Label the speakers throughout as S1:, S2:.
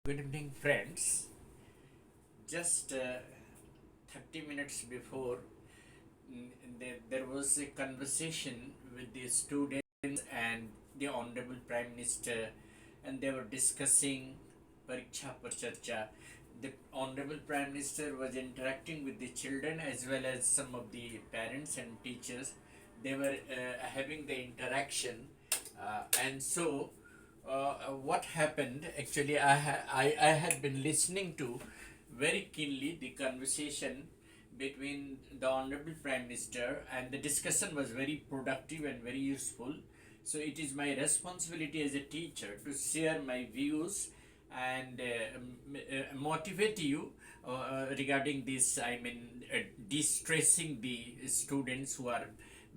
S1: Good evening, friends. Just 30 minutes before, there was a conversation with the students and the Honourable Prime Minister, and they were discussing Pariksha Par Charcha. The Honourable Prime Minister was interacting with the children as well as some of the parents and teachers. They were having the interaction, and so what happened actually, I had been listening to very keenly the conversation between the Honorable Prime Minister, and the discussion was very productive and very useful. So it is my responsibility as a teacher to share my views and motivate you regarding this. I mean, de-stressing the students who are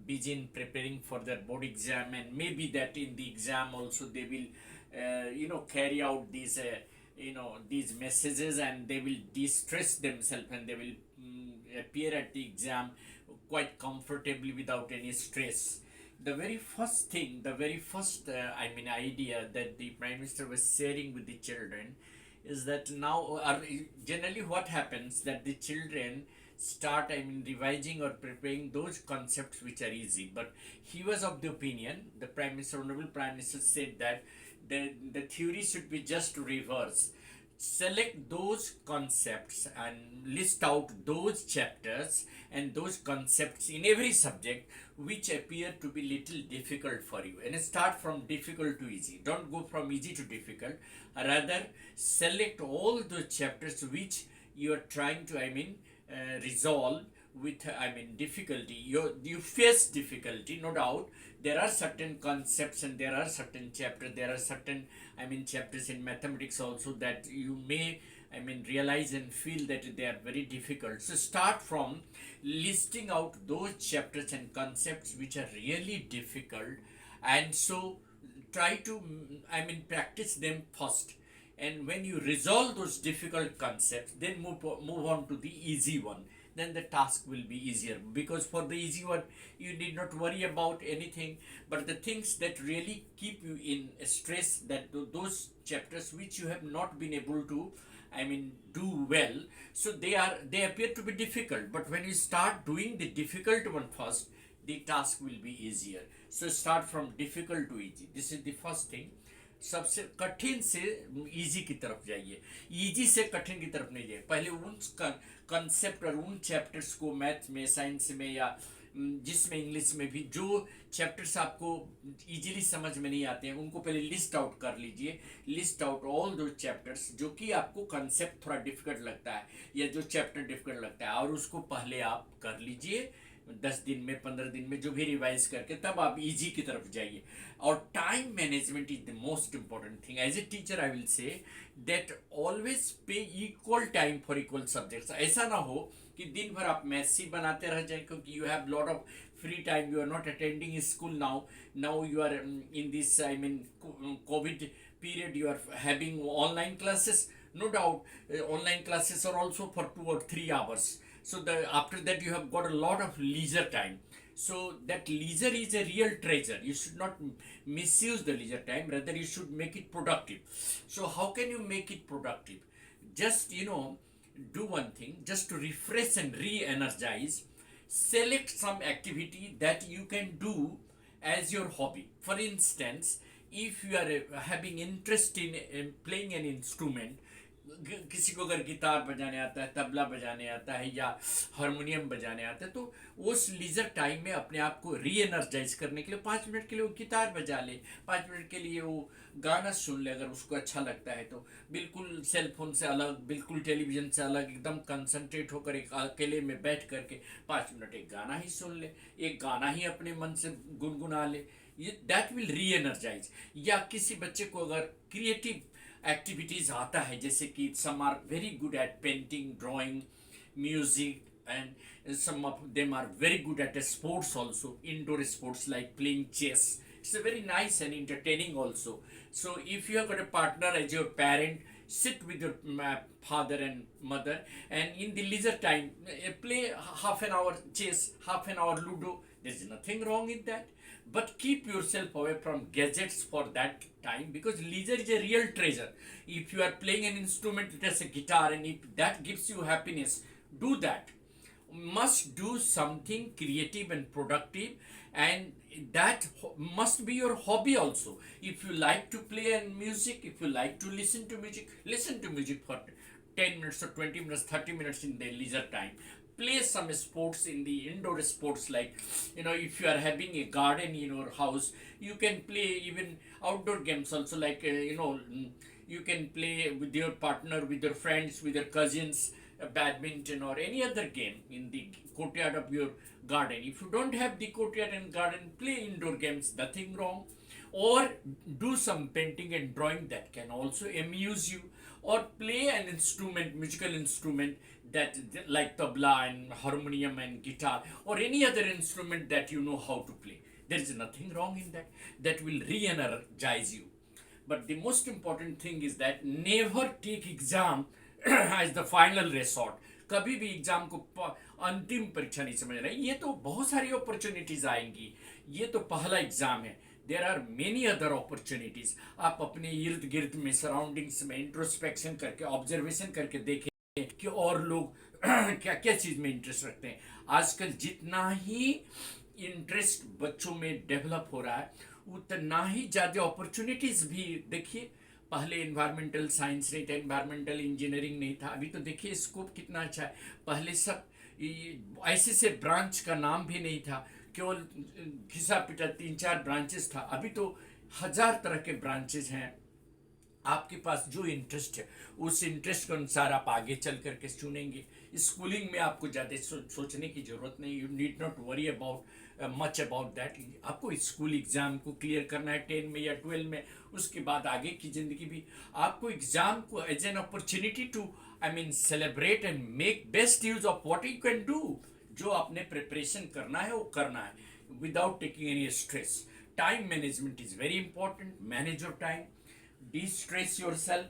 S1: busy in preparing for their board exam, and maybe that in the exam also they will carry out these messages, and they will de-stress themselves, and they will appear at the exam quite comfortably without any stress. The very first thing, the very first idea that the Prime Minister was sharing with the children is that now, generally what happens that the children start revising or preparing those concepts which are easy, but he was of the opinion, the Prime Minister, Honorable Prime Minister said that the theory should be just reverse. Select those concepts and list out those chapters and those concepts in every subject which appear to be little difficult for you, and start from difficult to easy. Don't go from easy to difficult. Rather, select all those chapters which you are trying to resolve with difficulty. You face difficulty, no doubt. There are certain concepts and there are certain chapters. There are certain chapters in mathematics also that you may realize and feel that they are very difficult. So start from listing out those chapters and concepts which are really difficult, and so try to practice them first. And when you resolve those difficult concepts, then move on to the easy one. Then the task will be easier, because for the easy one you need not worry about anything, but the things that really keep you in stress, that those chapters which you have not been able to do well, so they appear to be difficult, but when you start doing the difficult one first, the task will be easier. So start from difficult to easy. This is the first thing. सबसे कठिन से easy की तरफ जाइए, easy से कठिन की तरफ नहीं जाइए. पहले उन कंसेप्ट और उन चैप्टर्स को, मैथ में, साइंस में, या जिसमें इंग्लिश में भी जो चैप्टर्स आपको इजीली समझ में नहीं आते हैं, उनको पहले लिस्ट आउट कर लीजिए. लिस्ट आउट ऑल दो चैप्टर्स जो कि आपको कंसेप्ट थोड़ा डिफिकल्ट लगता है या जो चैप्टर डिफिकल्ट लगता है, और उसको पहले आप कर लीजिए 10 दिन में, 15 दिन में, जो भी रिवाइज करके तब आप इजी की तरफ जाइए. और time management is the most important thing. As a teacher I will say that always pay equal time for equal subjects. ऐसा ना हो कि दिन भर आप मैथ्स ही बनाते रह जाए, क्योंकि you have lot of free time. You are not attending school now you are in this COVID period, you are having online classes. No doubt online classes are also for 2 or 3 hours. So after that you have got a lot of leisure time. So that leisure is a real treasure. You should not misuse the leisure time, rather you should make it productive. So how can you make it productive? Just do one thing, just to refresh and re-energize. Select some activity that you can do as your hobby. For instance, if you are having interest in playing an instrument, किसी को अगर guitar बजाने आता है, तबला बजाने आता है, या हारमोनियम बजाने आता है, तो उस लीजर टाइम में अपने आप को री एनर्जाइज करने के लिए 5 मिनट के लिए वो गिटार बजा ले, 5 मिनट के लिए वो गाना सुन ले अगर उसको अच्छा लगता है तो. बिल्कुल सेलफोन से अलग, बिल्कुल टेलीविजन से अलग, एकदम कंसंट्रेट होकर एक अकेले में बैठ करके 5 मिनट एक गाना ही सुन ले, एक गाना ही अपने मन से गुनगुना ले. ये दैट विल री एनर्जाइज. या किसी बच्चे को अगर क्रिएटिव एक्टिविटीज आता है, जैसे कि some are very good at painting, drawing, music, and some of them are very good at sports also, indoor sports like playing chess. It's a very nice and entertaining also. So if you have got a partner as your parent, sit with your father and mother, and in the leisure time play half an hour chess, half an hour ludo. There's nothing wrong in that. but keep yourself away from gadgets for that time, because leisure is a real treasure. If you are playing an instrument, it has a guitar, and if that gives you happiness, do that. Must do something creative and productive, and that must be your hobby also. If you like to play and music, if you like to listen to music for 10 minutes or 20 minutes, 30 minutes in the leisure time. Play some sports in the indoor sports, like, if you are having a garden in your house, you can play even outdoor games also, like, you can play with your partner, with your friends, with your cousins, badminton or any other game in the courtyard of your garden. If you don't have the courtyard and garden, play indoor games, nothing wrong. Or do some painting and drawing, that can also amuse you. Or play an instrument, musical instrument, that like tabla and harmonium and guitar, or any other instrument that you know how to play. There is nothing wrong in that. That will re-energize you. But the most important thing is that never take exam as the final resort. कभी भी exam को अंतिम परीक्षा नहीं समझना है। ये तो बहुत सारी अपॉर्चुनिटीज आएंगी, ये तो पहला एग्जाम है। There are many other opportunities. आप अपने इर्द गिर्द में, सराउंडिंग्स में इंट्रोस्पेक्शन करके, ऑब्जर्वेशन करके देखें कि और लोग क्या क्या चीज़ में इंटरेस्ट रखते हैं। आजकल जितना ही इंटरेस्ट बच्चों में डेवलप हो रहा है, उतना ही ज़्यादा अपॉर्चुनिटीज़ भी। देखिए, पहले इन्वायरमेंटल साइंस नहीं था, इन्वायरमेंटल इंजीनियरिंग नहीं था, अभी तो देखिए स्कोप कितना अच्छा है। पहले सब ऐसे से ब्रांच का नाम भी नहीं था, केवल घिसा पिटा 3-4 ब्रांचेस था। अभी तो 1000 तरह के ब्रांचेस हैं। आपके पास जो इंटरेस्ट है, उस इंटरेस्ट के अनुसार आप आगे चल करके चुनेंगे। स्कूलिंग में आपको ज़्यादा सोचने की ज़रूरत नहीं। You need not worry about much about that. आपको स्कूल एग्ज़ाम को क्लियर करना है 10 में या 12 में, उसके बाद आगे की ज़िंदगी भी आपको एग्ज़ाम को as an opportunity to celebrate and make best use of what you can do. जो आपने प्रिपरेशन करना है वो करना है without taking any stress. Time management is very important. Manage your time, de-stress yourself,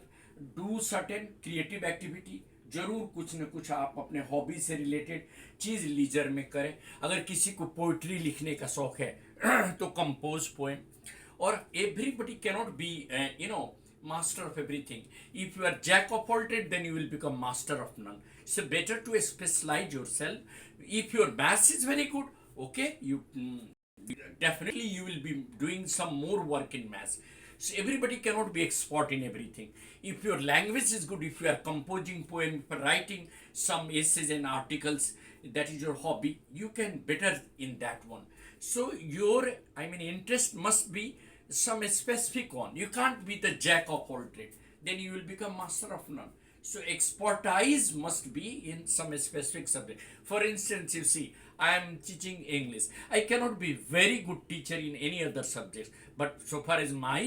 S1: do certain creative activity। जरूर कुछ न कुछ आप अपने हॉबी से रिलेटेड चीज़ लीजर में करें। अगर किसी को पोइट्री लिखने का शौक है तो कंपोज पोएम। और everybody cannot be master of everything. If you are jack of all trades, then you will become master of none. So better to specialize yourself. If your maths is very good, okay, definitely you will be doing some more work in maths. So everybody cannot be expert in everything. If your language is good, if you are composing poem, writing some essays and articles, that is your hobby, you can better in that one. So your interest must be some specific one. You can't be the jack of all trade, then you will become master of none. So expertise must be in some specific subject. For instance, you see, I am teaching English. I cannot be very good teacher in any other subjects, but so far as my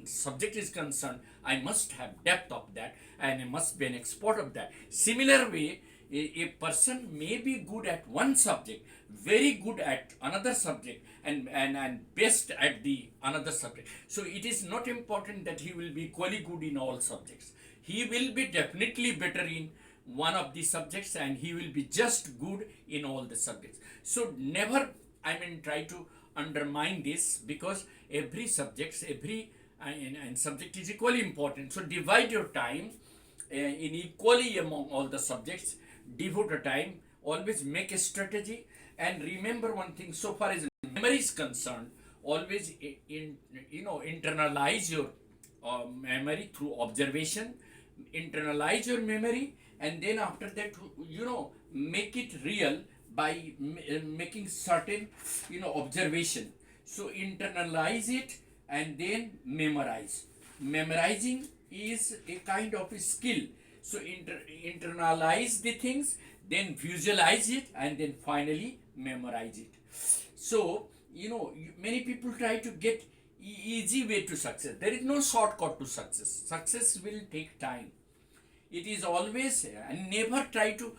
S1: subject is concerned, I must have depth of that and I must be an expert of that. Similar way, a person may be good at one subject, very good at another subject, and best at the another subject. So it is not important that he will be equally good in all subjects. He will be definitely better in one of the subjects and he will be just good in all the subjects. So never try to undermine this, because every subject subject is equally important. So divide your time in equally among all the subjects. Devote a time, always make a strategy, and remember one thing, so far as memory is concerned, always internalize your memory through observation. Internalize your memory, and then after that, make it real by making certain observation. So internalize it and then memorize. Memorizing is a kind of a skill. So internalize the things, then visualize it, and then finally memorize it. So many people try to get easy way to success. There is no shortcut to success. Success will take time. It is always, and never try to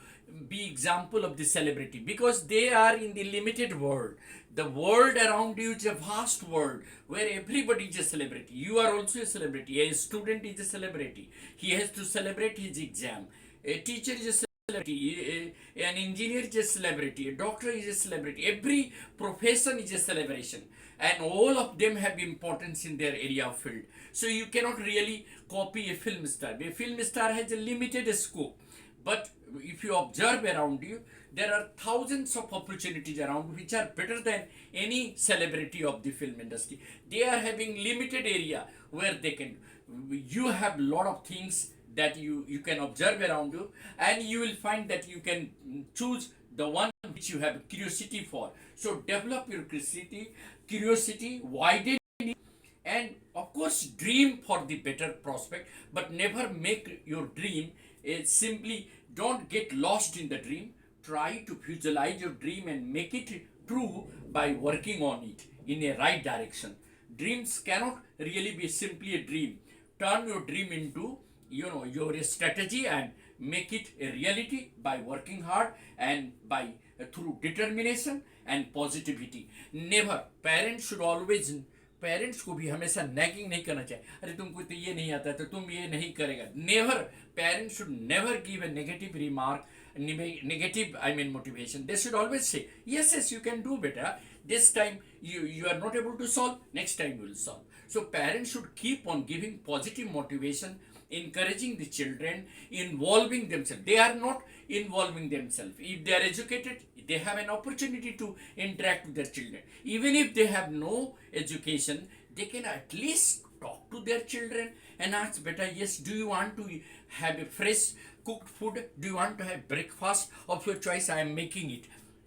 S1: be example of the celebrity, because they are in the limited world. The world around you is a vast world where everybody is a celebrity. You are also a celebrity. A student is a celebrity. He has to celebrate his exam. A teacher is a celebrity, an engineer is a celebrity, a doctor is a celebrity, every profession is a celebration, and all of them have importance in their area of field. So you cannot really copy a film star. A film star has a limited scope, but if you observe around you, there are thousands of opportunities around which are better than any celebrity of the film industry. They are having limited area where they can. You have lot of things that you can observe around you, and you will find that you can choose the one which you have curiosity for. So develop your curiosity, widen it, and of course dream for the better prospect, but never make your dream simply. Don't get lost in the dream. Try to visualize your dream and make it true by working on it in a right direction. Dreams cannot really be simply a dream. Turn your dream into your strategy and make it a reality by working hard and by through determination and positivity. Never, parents को भी हमेशा nagging नहीं करना चाहिए, अरे तुमको तो ये नहीं आता तो तुम ये नहीं करेगा. Never, parents should never give a negative remark, negative motivation. They should always say, yes, you can do better. This time you are not able to solve, next time you will solve. So parents should keep on giving positive motivation, encouraging the children, involving themselves. They are not involving themselves. If they are educated, they have an opportunity to interact with their children. Even if they have no education, they can at least talk to their children and ask, better, yes, do you want to have a fresh cooked food? Do you want to have breakfast of your choice? I am making it.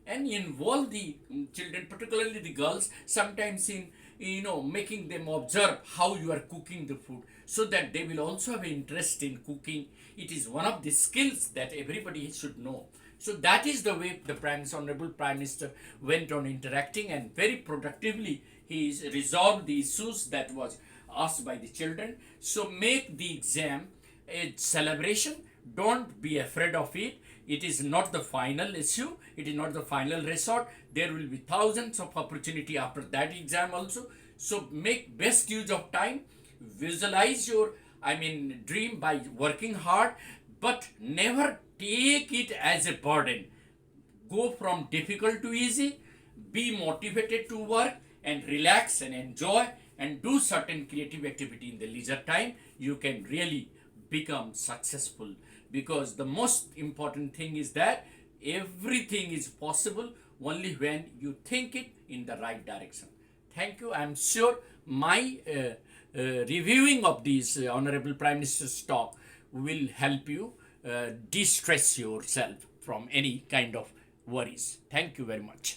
S1: And involve the children, particularly the girls, sometimes in making them observe how you are cooking the food, so that they will also have interest in cooking. It is one of the skills that everybody should know. So that is the way the Honourable Prime Minister went on interacting, and very productively he resolved the issues that was asked by the children. So make the exam a celebration. Don't be afraid of it. It is not the final issue. It is not the final resort. There will be thousands of opportunity after that exam also. So make best use of time. Visualize your dream by working hard, but never take it as a burden. Go from difficult to easy. Be motivated to work and relax and enjoy and do certain creative activity in the leisure time. You can really become successful, because the most important thing is that everything is possible only when you think it in the right direction. Thank you. I am sure my reviewing of this Honorable Prime Minister's talk will help you de-stress yourself from any kind of worries. Thank you very much.